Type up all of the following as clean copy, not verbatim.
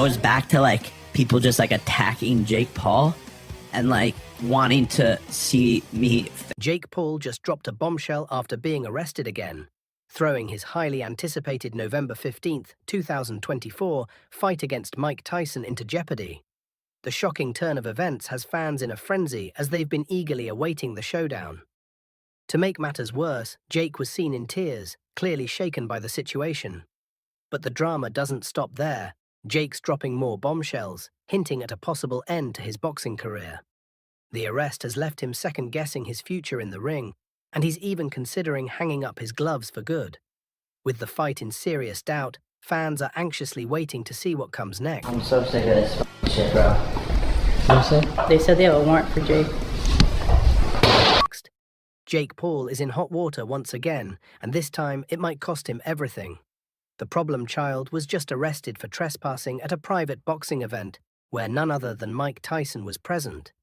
goes back to like people just like attacking Jake Paul and like wanting to see me. Jake Paul just dropped a bombshell after being arrested again, throwing his highly anticipated November 15th, 2024 fight against Mike Tyson into jeopardy. The shocking turn of events has fans in a frenzy as they've been eagerly awaiting the showdown. To make matters worse, Jake was seen in tears, clearly shaken by the situation. But the drama doesn't stop there. Jake's dropping more bombshells, hinting at a possible end to his boxing career. The arrest has left him second-guessing his future in the ring, and he's even considering hanging up his gloves for good. With the fight in serious doubt, fans are anxiously waiting to see what comes next. I'm so sick of this shit, bro. They said they have a warrant for Jake. Next, Jake Paul is in hot water once again, and this time it might cost him everything. The problem child was just arrested for trespassing at a private boxing event where none other than Mike Tyson was present.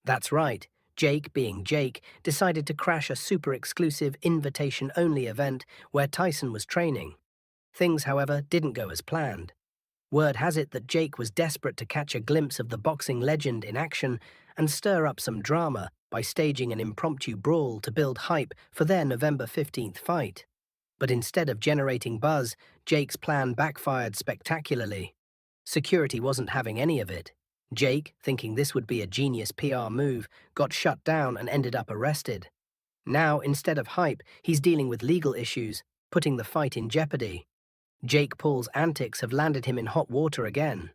That's right, Jake, being Jake, decided to crash a super-exclusive invitation-only event where Tyson was training. Things, however, didn't go as planned. Word has it that Jake was desperate to catch a glimpse of the boxing legend in action and stir up some drama by staging an impromptu brawl to build hype for their November 15th fight. But instead of generating buzz, Jake's plan backfired spectacularly. Security wasn't having any of it. Jake, thinking this would be a genius PR move, got shut down and ended up arrested. Now, instead of hype, he's dealing with legal issues, putting the fight in jeopardy. Jake Paul's antics have landed him in hot water again.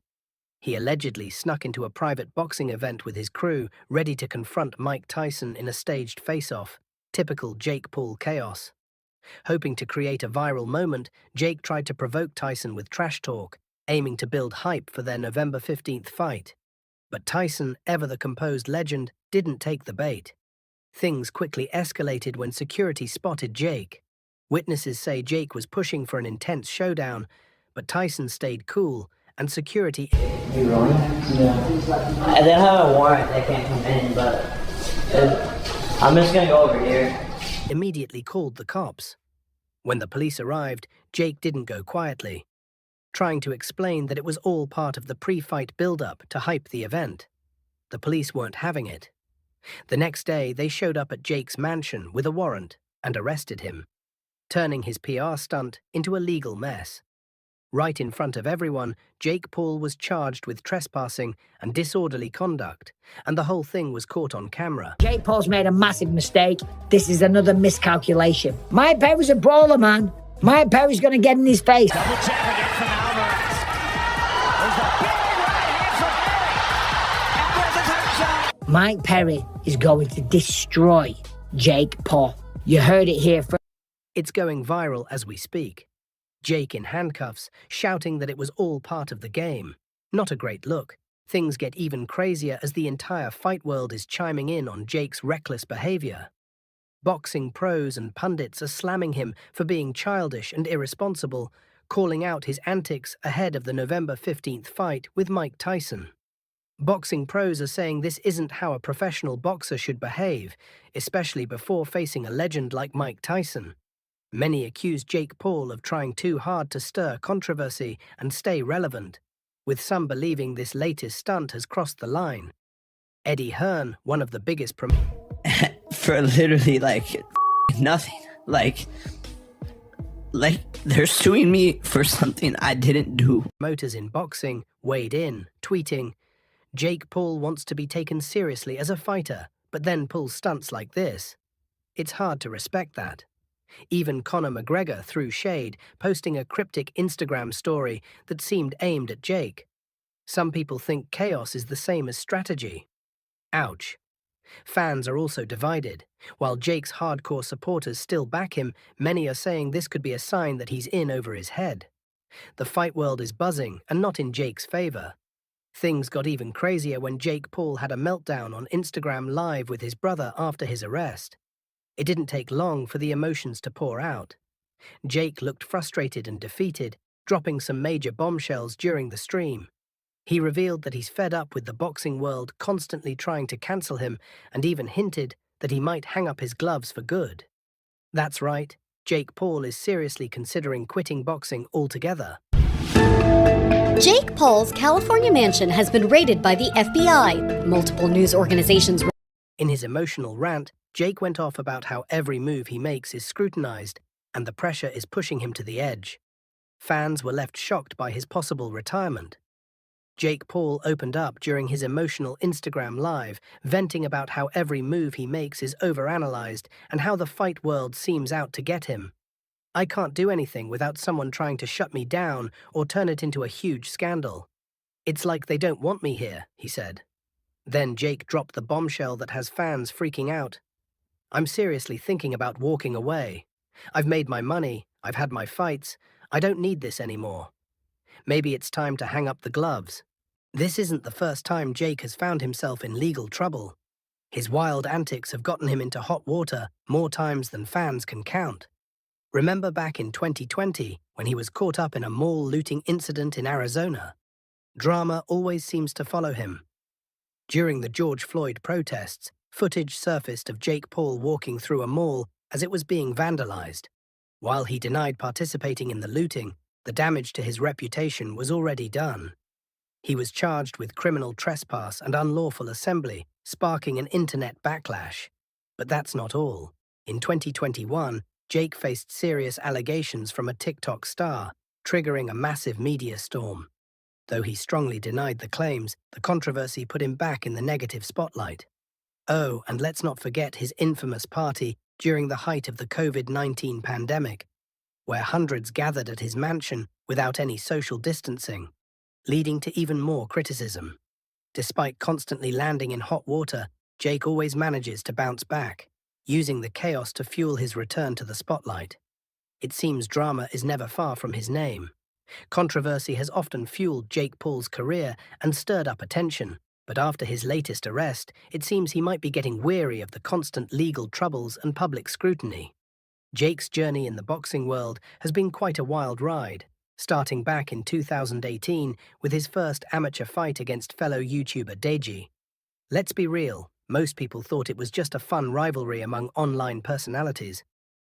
He allegedly snuck into a private boxing event with his crew, ready to confront Mike Tyson in a staged face-off, typical Jake Paul chaos. Hoping to create a viral moment, Jake tried to provoke Tyson with trash talk, aiming to build hype for their November 15th fight. But Tyson, ever the composed legend, didn't take the bait. Things quickly escalated when security spotted Jake. Witnesses say Jake was pushing for an intense showdown, but Tyson stayed cool, and security... You rolling? Yeah. They don't have a warrant, they can't come in, but I'm just gonna go over here. Immediately called the cops. When the police arrived, Jake didn't go quietly, trying to explain that it was all part of the pre-fight build-up to hype the event. The police weren't having it. The next day, they showed up at Jake's mansion with a warrant and arrested him, turning his PR stunt into a legal mess. Right in front of everyone, Jake Paul was charged with trespassing and disorderly conduct, and the whole thing was caught on camera. Jake Paul's made a massive mistake. This is another miscalculation. Mike Perry's a brawler, man. Mike Perry's going to get in his face. Double jab again from Alvarez. There's the big right hand from Perry. Alvarez attack shot. Mike Perry is going to destroy Jake Paul. You heard it here first. It's going viral as we speak. Jake in handcuffs, shouting that it was all part of the game. Not a great look. Things get even crazier as the entire fight world is chiming in on Jake's reckless behavior. Boxing pros and pundits are slamming him for being childish and irresponsible, calling out his antics ahead of the November 15th fight with Mike Tyson. Boxing pros are saying this isn't how a professional boxer should behave, especially before facing a legend like Mike Tyson. Many accuse Jake Paul of trying too hard to stir controversy and stay relevant, with some believing this latest stunt has crossed the line. Eddie Hearn, one of the biggest For literally like nothing. Like they're suing me for something I didn't do. Promoters in boxing weighed in, tweeting, Jake Paul wants to be taken seriously as a fighter, but then pulls stunts like this. It's hard to respect that. Even Conor McGregor threw shade, posting a cryptic Instagram story that seemed aimed at Jake. Some people think chaos is the same as strategy. Ouch. Fans are also divided. While Jake's hardcore supporters still back him, many are saying this could be a sign that he's in over his head. The fight world is buzzing, and not in Jake's favor. Things got even crazier when Jake Paul had a meltdown on Instagram Live with his brother after his arrest. It didn't take long for the emotions to pour out. Jake looked frustrated and defeated, dropping some major bombshells during the stream. He revealed that he's fed up with the boxing world constantly trying to cancel him, and even hinted that he might hang up his gloves for good. That's right, Jake Paul is seriously considering quitting boxing altogether. Jake Paul's California mansion has been raided by the FBI. Multiple news organizations. In his emotional rant, Jake went off about how every move he makes is scrutinized and the pressure is pushing him to the edge. Fans were left shocked by his possible retirement. Jake Paul opened up during his emotional Instagram live, venting about how every move he makes is overanalyzed and how the fight world seems out to get him. "I can't do anything without someone trying to shut me down or turn it into a huge scandal. It's like they don't want me here," he said. Then Jake dropped the bombshell that has fans freaking out. "I'm seriously thinking about walking away. I've made my money, I've had my fights, I don't need this anymore. Maybe it's time to hang up the gloves." This isn't the first time Jake has found himself in legal trouble. His wild antics have gotten him into hot water more times than fans can count. Remember back in 2020 when he was caught up in a mall looting incident in Arizona? Drama always seems to follow him. During the George Floyd protests, footage surfaced of Jake Paul walking through a mall as it was being vandalized. While he denied participating in the looting, the damage to his reputation was already done. He was charged with criminal trespass and unlawful assembly, sparking an internet backlash. But that's not all. In 2021, Jake faced serious allegations from a TikTok star, triggering a massive media storm. Though he strongly denied the claims, the controversy put him back in the negative spotlight. Oh, and let's not forget his infamous party during the height of the COVID-19 pandemic, where hundreds gathered at his mansion without any social distancing, leading to even more criticism. Despite constantly landing in hot water, Jake always manages to bounce back, using the chaos to fuel his return to the spotlight. It seems drama is never far from his name. Controversy has often fueled Jake Paul's career and stirred up attention, but after his latest arrest, it seems he might be getting weary of the constant legal troubles and public scrutiny. Jake's journey in the boxing world has been quite a wild ride, starting back in 2018 with his first amateur fight against fellow YouTuber Deji. Let's be real, most people thought it was just a fun rivalry among online personalities.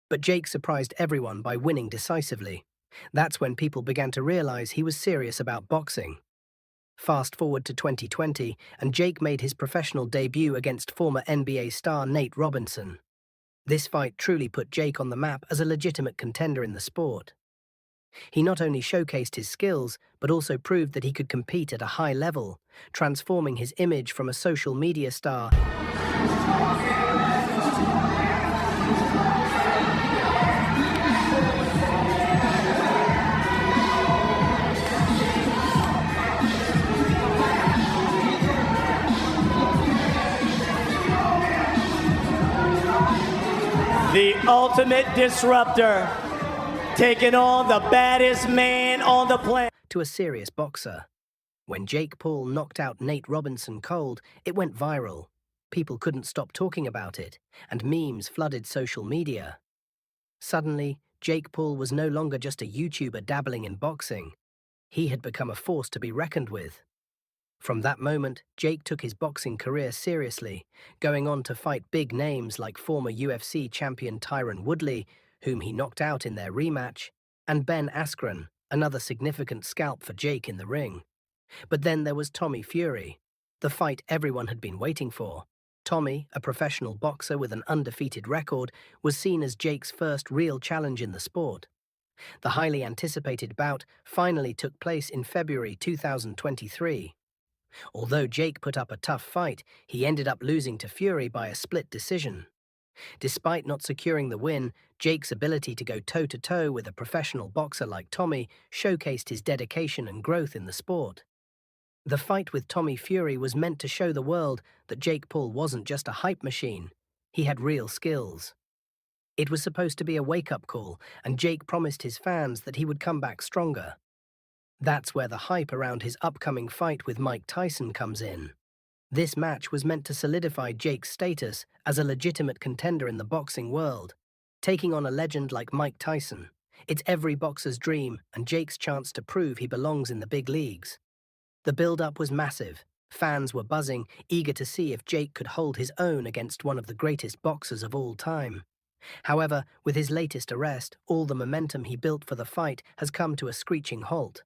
But Jake surprised everyone by winning decisively. That's when people began to realize he was serious about boxing. Fast forward to 2020, and Jake made his professional debut against former NBA star Nate Robinson. This fight truly put Jake on the map as a legitimate contender in the sport. He not only showcased his skills, but also proved that he could compete at a high level, transforming his image from a social media star The ultimate disruptor, taking on the baddest man on the planet. to a serious boxer. When Jake Paul knocked out Nate Robinson cold, it went viral. People couldn't stop talking about it, and memes flooded social media. Suddenly, Jake Paul was no longer just a YouTuber dabbling in boxing. He had become a force to be reckoned with. From that moment, Jake took his boxing career seriously, going on to fight big names like former UFC champion Tyron Woodley, whom he knocked out in their rematch, and Ben Askren, another significant scalp for Jake in the ring. But then there was Tommy Fury, the fight everyone had been waiting for. Tommy, a professional boxer with an undefeated record, was seen as Jake's first real challenge in the sport. The highly anticipated bout finally took place in February 2023. Although Jake put up a tough fight, he ended up losing to Fury by a split decision. Despite not securing the win, Jake's ability to go toe-to-toe with a professional boxer like Tommy showcased his dedication and growth in the sport. The fight with Tommy Fury was meant to show the world that Jake Paul wasn't just a hype machine. He had real skills. It was supposed to be a wake-up call, and Jake promised his fans that he would come back stronger. That's where the hype around his upcoming fight with Mike Tyson comes in. This match was meant to solidify Jake's status as a legitimate contender in the boxing world. Taking on a legend like Mike Tyson, it's every boxer's dream and Jake's chance to prove he belongs in the big leagues. The build-up was massive. Fans were buzzing, eager to see if Jake could hold his own against one of the greatest boxers of all time. However, with his latest arrest, all the momentum he built for the fight has come to a screeching halt.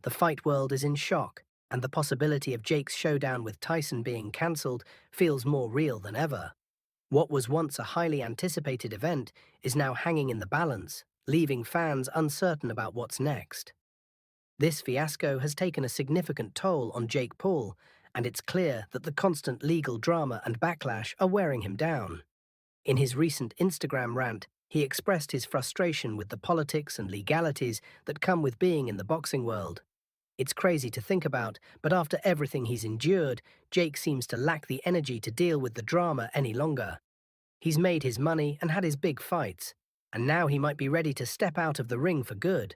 The fight world is in shock, and the possibility of Jake's showdown with Tyson being cancelled feels more real than ever. What was once a highly anticipated event is now hanging in the balance, leaving fans uncertain about what's next. This fiasco has taken a significant toll on Jake Paul, and it's clear that the constant legal drama and backlash are wearing him down. In his recent Instagram rant, he expressed his frustration with the politics and legalities that come with being in the boxing world. It's crazy to think about, but after everything he's endured, Jake seems to lack the energy to deal with the drama any longer. He's made his money and had his big fights, and now he might be ready to step out of the ring for good.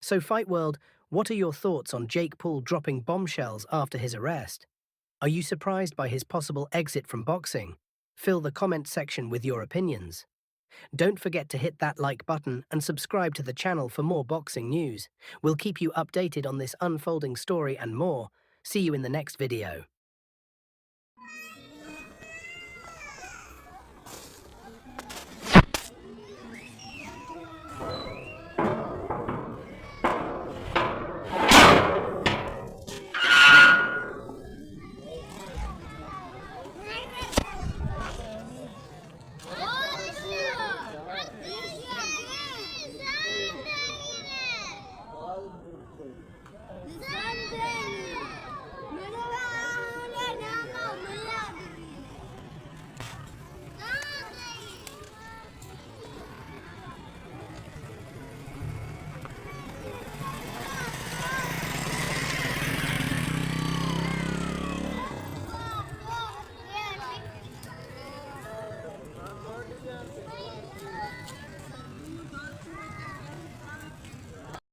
So Fight World, what are your thoughts on Jake Paul dropping bombshells after his arrest? Are you surprised by his possible exit from boxing? Fill the comment section with your opinions. Don't forget to hit that like button and subscribe to the channel for more boxing news. We'll keep you updated on this unfolding story and more. See you in the next video.